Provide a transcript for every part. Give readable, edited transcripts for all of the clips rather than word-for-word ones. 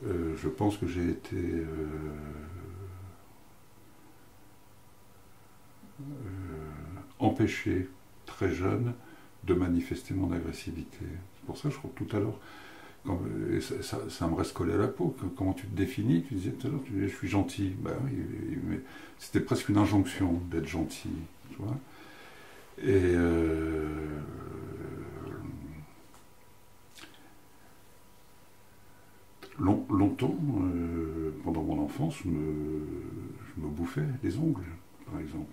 Je pense que j'ai été empêché très jeune de manifester mon agressivité. C'est pour ça que je crois que tout à l'heure, et ça me reste collé à la peau. Comment tu te définis? Tu disais tout à l'heure, je suis gentil. Ben oui, mais c'était presque une injonction d'être gentil. Tu vois. Et longtemps, pendant mon enfance, je me bouffais les ongles, par exemple.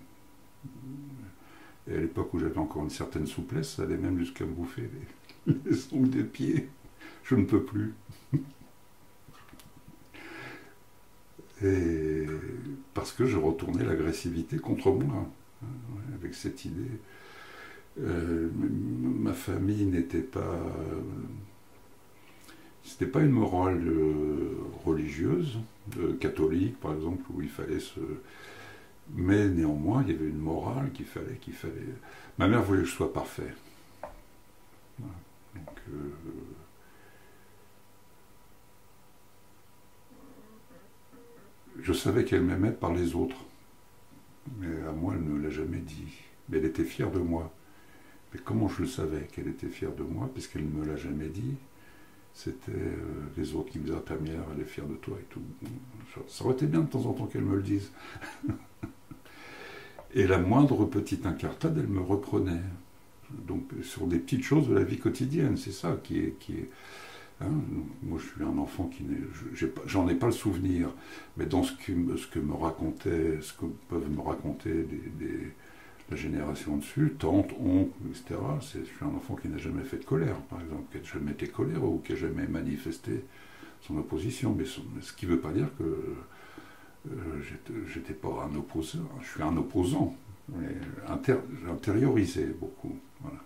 Et à l'époque où j'avais encore une certaine souplesse, ça allait même jusqu'à me bouffer les ongles des pieds. Je ne peux plus. Et parce que je retournais l'agressivité contre moi, hein, ouais, avec cette idée. Ma famille n'était pas. C'était pas une morale religieuse, catholique par exemple, où il fallait se. Mais néanmoins, il y avait une morale qu'il fallait. Ma mère voulait que je sois parfait. Voilà. Donc, je savais qu'elle m'aimait par les autres, mais à moi, elle ne me l'a jamais dit. Mais elle était fière de moi. Mais comment je le savais qu'elle était fière de moi, puisqu'elle ne me l'a jamais dit? C'était les autres qui me disaient: ta mère, elle est fière de toi et tout. Ça aurait été bien de temps en temps qu'elle me le dise. Et la moindre petite incartade, elle me reprenait. Donc sur des petites choses de la vie quotidienne, c'est ça qui est hein. Moi, je suis un enfant qui n'est, j'en ai pas le souvenir, mais dans ce que me racontait, ce que peuvent me raconter la génération dessus, tante, oncle, etc. Je suis un enfant qui n'a jamais fait de colère, par exemple, qui n'a jamais été colère ou qui n'a jamais manifesté son opposition. Mais ce qui ne veut pas dire que j'étais pas un opposant. Je suis un opposant, mais j'ai intériorisé beaucoup. Voilà.